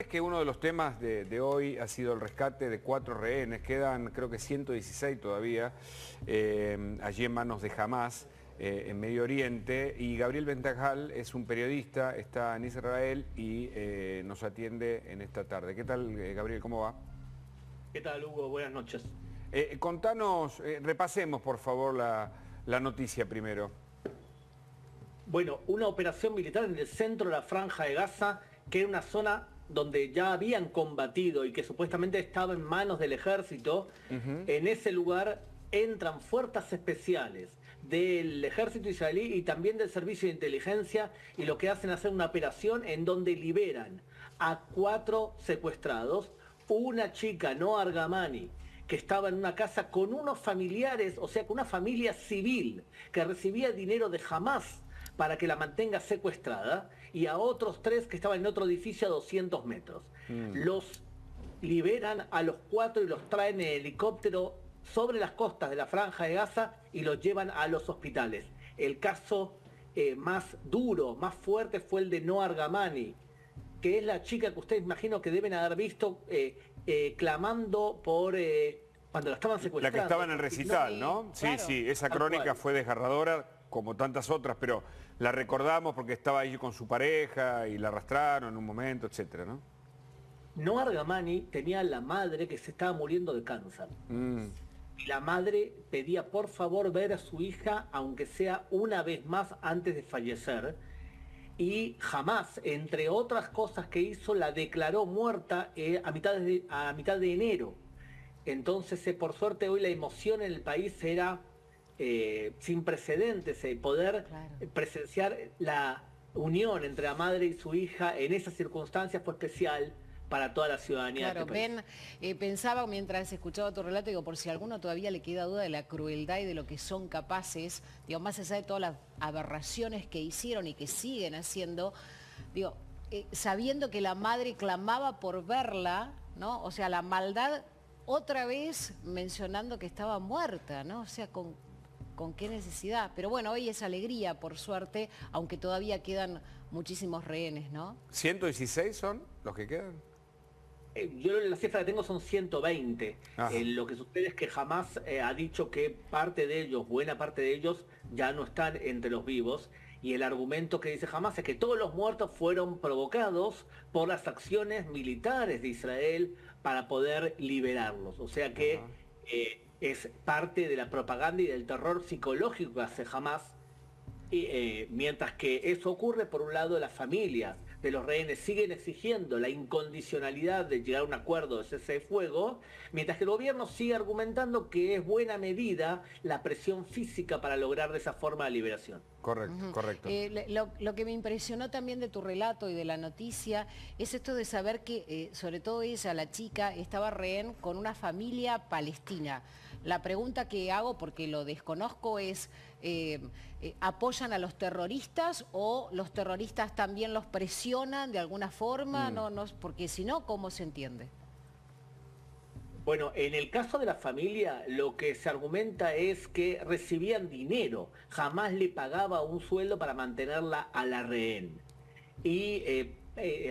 que uno de los temas de hoy ha sido el rescate de 4 rehenes, quedan creo que 116 todavía, allí en manos de Hamás, en Medio Oriente, y Gabriel Bentajal es un periodista, está en Israel y nos atiende en esta tarde. ¿Qué tal, Gabriel? ¿Cómo va? ¿Qué tal, Hugo? Buenas noches. Contanos, repasemos por favor la noticia primero. Bueno, una operación militar en el centro de la Franja de Gaza, que era una zona donde ya habían combatido y que supuestamente estaba en manos del ejército. En ese lugar entran fuerzas especiales del ejército israelí y también del servicio de inteligencia, y lo que hacen es hacer una operación en donde liberan a 4 secuestrados, una chica, Noa Argamani, que estaba en una casa con unos familiares, o sea, con una familia civil que recibía dinero de Hamás para que la mantenga secuestrada, y a otros 3 que estaban en otro edificio a 200 metros. Los liberan a los 4 y los traen en helicóptero sobre las costas de la Franja de Gaza y los llevan a los hospitales. El caso más duro, más fuerte, fue el de Noa Argamani, que es la chica que ustedes imagino que deben haber visto clamando por cuando la estaban secuestrando. La que estaba en el recital, ¿no? Sí, claro. Sí, esa crónica fue desgarradora, como tantas otras, pero la recordamos porque estaba ahí con su pareja y la arrastraron en un momento, etcétera, ¿no? Noa Argamani tenía la madre que se estaba muriendo de cáncer. Y la madre pedía por favor ver a su hija, aunque sea una vez más antes de fallecer. Y Hamás, entre otras cosas que hizo, la declaró muerta a mitad de enero. Entonces, por suerte, hoy la emoción en el país era sin precedentes. Poder presenciar la unión entre la madre y su hija en esas circunstancias fue especial para toda la ciudadanía. Claro, Ben, pensaba mientras escuchaba tu relato, digo, por si a alguno todavía le queda duda de la crueldad y de lo que son capaces, digo, más allá de todas las aberraciones que hicieron y que siguen haciendo, digo, sabiendo que la madre clamaba por verla, ¿no? O sea, la maldad otra vez mencionando que estaba muerta, ¿no? O sea, ¿con qué necesidad? Pero bueno, hoy es alegría, por suerte, aunque todavía quedan muchísimos rehenes, ¿no? ¿116 son los que quedan? Yo la cifra que tengo son 120. Lo que sucede es que Hamás ha dicho que parte de ellos, buena parte de ellos, ya no están entre los vivos. Y el argumento que dice Hamás es que todos los muertos fueron provocados por las acciones militares de Israel para poder liberarlos. O sea que es parte de la propaganda y del terror psicológico que hace Hamás. Mientras que eso ocurre, por un lado, las familias de los rehenes siguen exigiendo la incondicionalidad de llegar a un acuerdo de cese de fuego, mientras que el gobierno sigue argumentando que es buena medida la presión física para lograr de esa forma la liberación. Correcto, correcto. Lo que me impresionó también de tu relato y de la noticia es esto de saber que, sobre todo ella, la chica, estaba rehén con una familia palestina. La pregunta que hago, porque lo desconozco, es, ¿apoyan a los terroristas o los terroristas también los presionan de alguna forma? No, porque si no, ¿cómo se entiende? Bueno, en el caso de la familia, lo que se argumenta es que recibían dinero, jamás le pagaba un sueldo para mantenerla a la rehén. Y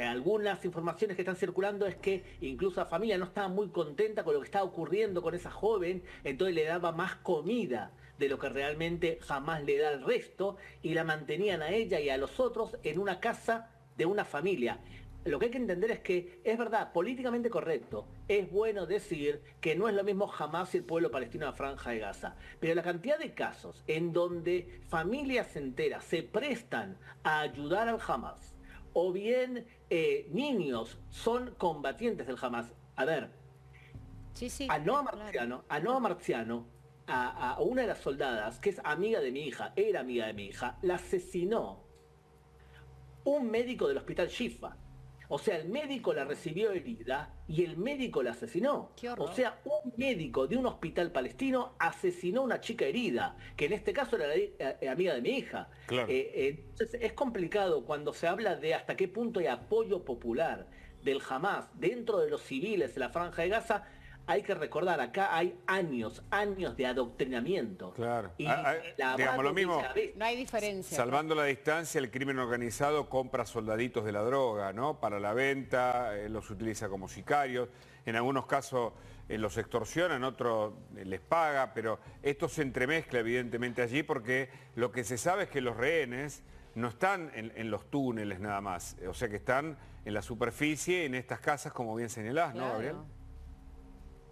algunas informaciones que están circulando es que incluso la familia no estaba muy contenta con lo que estaba ocurriendo con esa joven, entonces le daba más comida de lo que realmente Hamás le da al resto, y la mantenían a ella y a los otros en una casa de una familia. Lo que hay que entender es que es verdad, políticamente correcto, es bueno decir que no es lo mismo Hamás y el pueblo palestino de la Franja de Gaza, pero la cantidad de casos en donde familias enteras se prestan a ayudar al Hamás, o bien niños son combatientes del Hamás. A ver, a Noa Marziano, a una de las soldadas, que es amiga de mi hija, era amiga de mi hija, la asesinó un médico del hospital Shifa. O sea, el médico la recibió herida y el médico la asesinó. O sea, un médico de un hospital palestino asesinó a una chica herida, que en este caso era la amiga de mi hija. Claro. Entonces es complicado cuando se habla de hasta qué punto hay apoyo popular del Hamás dentro de los civiles de la Franja de Gaza. hay que recordar, acá hay años de adoctrinamiento. Claro. Y Digamos lo mismo. No hay diferencia. Salvando la distancia, el crimen organizado compra soldaditos de la droga, ¿no? Para la venta, los utiliza como sicarios. En algunos casos los extorsiona, en otros les paga, pero esto se entremezcla evidentemente allí porque lo que se sabe es que los rehenes no están en los túneles nada más, o sea que están en la superficie, en estas casas, como bien señalás, ¿no, Gabriel?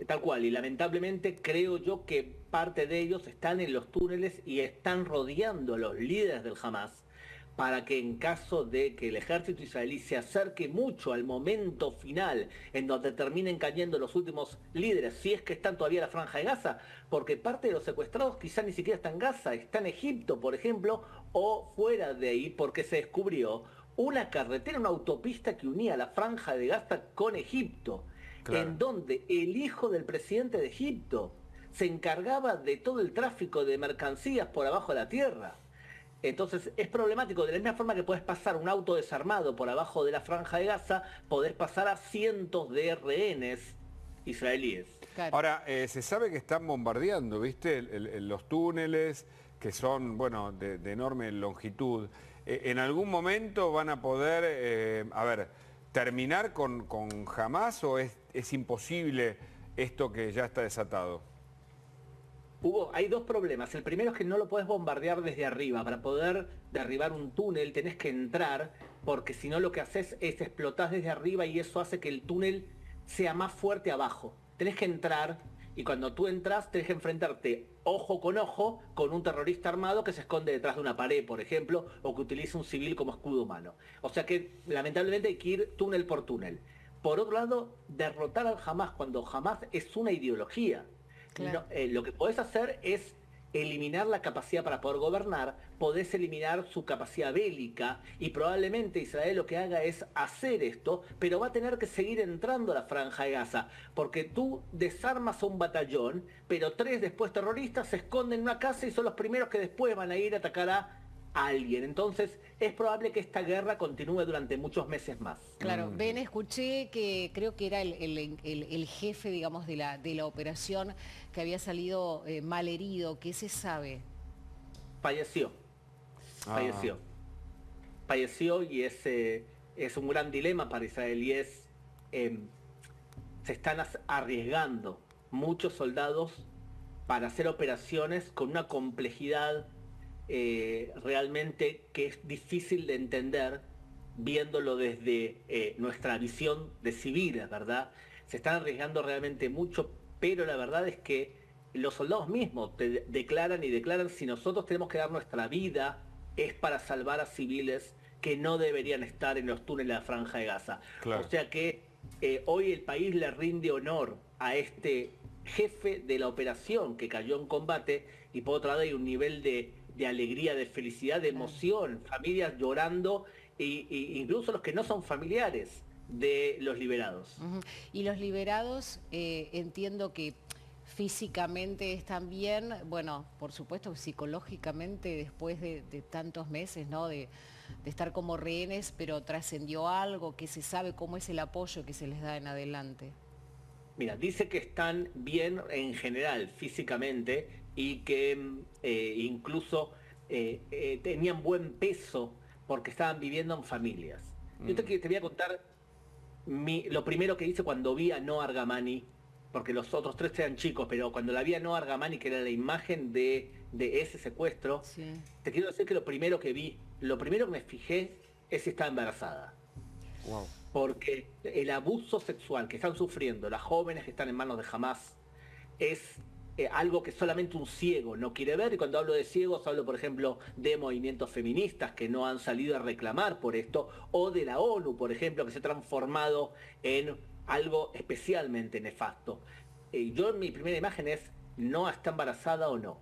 Tal cual, y lamentablemente creo yo que parte de ellos están en los túneles y están rodeando a los líderes del Hamas para que en caso de que el ejército israelí se acerque mucho al momento final en donde terminen cayendo los últimos líderes, si es que están todavía en la Franja de Gaza, porque parte de los secuestrados quizá ni siquiera está en Gaza, está en Egipto, por ejemplo, o fuera de ahí, porque se descubrió una carretera, una autopista que unía la Franja de Gaza con Egipto. Claro. En donde el hijo del presidente de Egipto se encargaba de todo el tráfico de mercancías por abajo de la tierra. Entonces es problemático, de la misma forma que puedes pasar un auto desarmado por abajo de la Franja de Gaza, podés pasar a cientos de rehenes israelíes. Claro. Ahora, se sabe que están bombardeando, ¿viste? Los túneles, que son, bueno, de enorme longitud. ¿En algún momento van a poder, terminar con Hamas o es imposible esto que ya está desatado? Hay dos problemas. El primero es que no lo podés bombardear desde arriba. Para poder derribar un túnel tenés que entrar, porque si no lo que haces es explotás desde arriba y eso hace que el túnel sea más fuerte abajo. Tenés que entrar y cuando tú entras tenés que enfrentarte ojo con un terrorista armado que se esconde detrás de una pared, por ejemplo, o que utiliza un civil como escudo humano. O sea que lamentablemente hay que ir túnel por túnel. Por otro lado, derrotar al Hamas cuando Hamas es una ideología. Claro. No, lo que podés hacer es eliminar la capacidad para poder gobernar, podés eliminar su capacidad bélica y probablemente Israel lo que haga es hacer esto, pero va a tener que seguir entrando a la Franja de Gaza, porque tú desarmas a un batallón, pero 3 después terroristas se esconden en una casa y son los primeros que después van a ir a atacar a alguien. Entonces es probable que esta guerra continúe durante muchos meses más. Claro, Ben, escuché que creo que era el jefe, digamos, de la operación que había salido mal herido. ¿Qué se sabe? Falleció. Falleció y es un gran dilema para israelíes. Se están arriesgando muchos soldados para hacer operaciones con una complejidad realmente que es difícil de entender viéndolo desde nuestra visión de civiles, ¿verdad? Se están arriesgando realmente mucho, pero la verdad es que los soldados mismos declaran si nosotros tenemos que dar nuestra vida es para salvar a civiles que no deberían estar en los túneles de la Franja de Gaza. Claro. O sea que hoy el país le rinde honor a este jefe de la operación que cayó en combate y por otro lado hay un nivel de alegría, de felicidad, de emoción, familias llorando e incluso los que no son familiares de los liberados. Y los liberados entiendo que físicamente están bien, bueno, por supuesto psicológicamente después de tantos meses, ¿no? de estar como rehenes, pero trascendió algo, que se sabe cómo es el apoyo que se les da en adelante. Mira, dice que están bien en general físicamente y que incluso tenían buen peso porque estaban viviendo en familias. Yo te voy a contar lo primero que hice cuando vi a Noa Argamani, porque los otros 3 eran chicos, pero cuando la vi a Noa Argamani, que era la imagen de ese secuestro, sí. Te quiero decir que lo primero que me fijé es si estaba embarazada. Wow. Porque el abuso sexual que están sufriendo las jóvenes que están en manos de Hamas es algo que solamente un ciego no quiere ver, y cuando hablo de ciegos hablo por ejemplo de movimientos feministas que no han salido a reclamar por esto, o de la ONU por ejemplo, que se ha transformado en algo especialmente nefasto. Yo mi primera imagen es, ¿no está embarazada o no?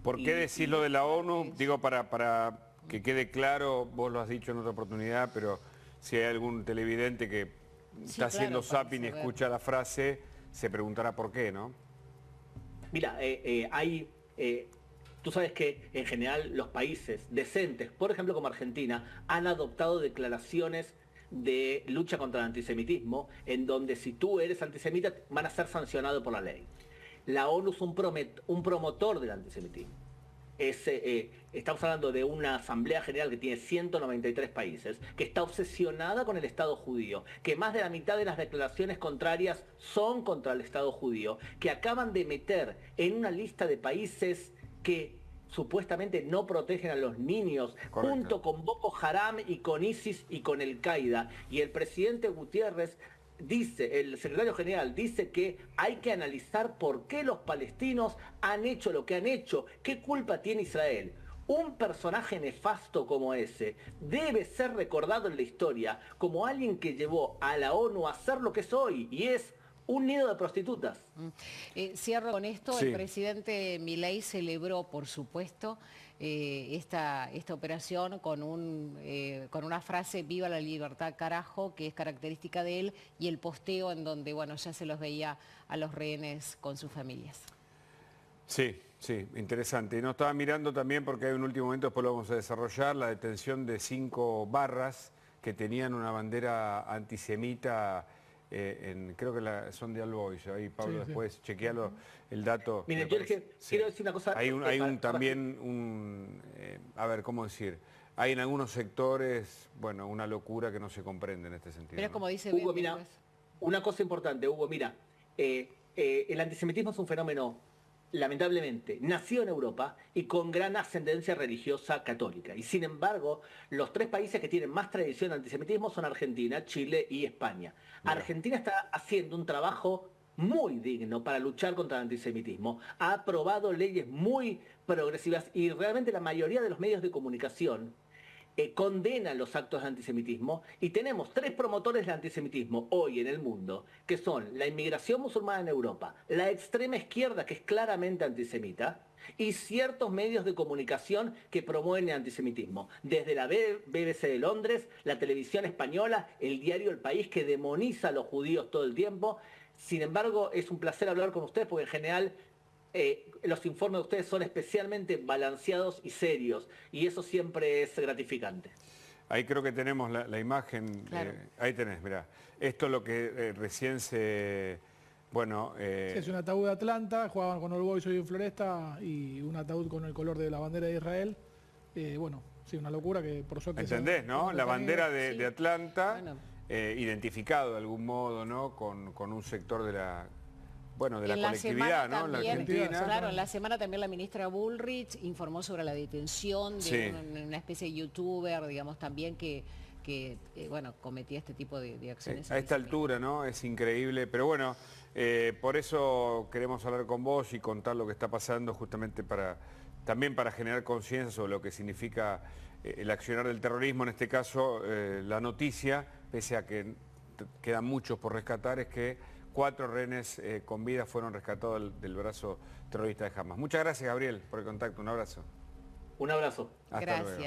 ¿Por qué decís lo de la ONU? Digo, para que quede claro, vos lo has dicho en otra oportunidad, pero si hay algún televidente que está haciendo zapping y escucha la frase, se preguntará por qué, ¿no? Mira, tú sabes que en general los países decentes, por ejemplo como Argentina, han adoptado declaraciones de lucha contra el antisemitismo, en donde si tú eres antisemita van a ser sancionados por la ley. La ONU es un promotor del antisemitismo. Estamos hablando de una Asamblea General que tiene 193 países, que está obsesionada con el Estado judío, que más de la mitad de las declaraciones contrarias son contra el Estado judío, que acaban de meter en una lista de países que supuestamente no protegen a los niños, Correcto. junto con Boko Haram y con ISIS y con el Qaeda. Y el presidente Gutiérrez dice, el secretario general dice que hay que analizar por qué los palestinos han hecho lo que han hecho, qué culpa tiene Israel. Un personaje nefasto como ese debe ser recordado en la historia como alguien que llevó a la ONU a ser lo que es hoy, y es un nido de prostitutas. Cierro con esto. Sí. El presidente Milei celebró, por supuesto, esta operación con una frase "Viva la libertad, carajo", que es característica de él, y el posteo en donde, bueno, ya se los veía a los rehenes con sus familias. Sí, sí, interesante. Y nos estaba mirando también, porque hay un último momento, después lo vamos a desarrollar, la detención de 5 barras que tenían una bandera antisemita. Creo que son de All Boys. Ahí, Pablo, después chequealo el dato. Miren, yo quiero decir una cosa. Hay a ver, ¿cómo decir? Hay en algunos sectores, bueno, una locura que no se comprende en este sentido. Pero es como dice Hugo, Ben, mira, pues. una cosa importante, Hugo, mira, el antisemitismo es un fenómeno, lamentablemente, nació en Europa y con gran ascendencia religiosa católica. Y sin embargo, los 3 países que tienen más tradición de antisemitismo son Argentina, Chile y España. Mira. Argentina está haciendo un trabajo muy digno para luchar contra el antisemitismo. Ha aprobado leyes muy progresivas y realmente la mayoría de los medios de comunicación condenan los actos de antisemitismo, y tenemos 3 promotores del antisemitismo hoy en el mundo, que son la inmigración musulmana en Europa, la extrema izquierda, que es claramente antisemita, y ciertos medios de comunicación que promueven el antisemitismo, desde la BBC de Londres, la televisión española, el diario El País, que demoniza a los judíos todo el tiempo. Sin embargo, es un placer hablar con ustedes, porque en general los informes de ustedes son especialmente balanceados y serios, y eso siempre es gratificante. Ahí creo que tenemos la imagen. Claro. Ahí tenés, mirá. Esto es lo que recién se... Bueno... Sí, es un ataúd de Atlanta, jugaban con All Boys hoy en Floresta, y un ataúd con el color de la bandera de Israel. Bueno, sí, una locura que por suerte... ¿Entendés, no? La bandera de Atlanta, Bueno. identificado de algún modo, ¿no? Con un sector de la... Bueno, de la En colectividad, ¿no? En la también, Argentina. claro, en la semana también la ministra Bullrich informó sobre la detención de Sí. una especie de youtuber, digamos, también que bueno, cometía este tipo de acciones. A esta altura, ¿no? Es increíble, pero bueno, por eso queremos hablar con vos y contar lo que está pasando, justamente también para generar conciencia sobre lo que significa el accionar del terrorismo. En este caso, la noticia, pese a que quedan muchos por rescatar, es que 4 rehenes con vida fueron rescatados del brazo terrorista de Hamas. Muchas gracias, Gabriel, por el contacto. Un abrazo. Un abrazo. Hasta Gracias. luego.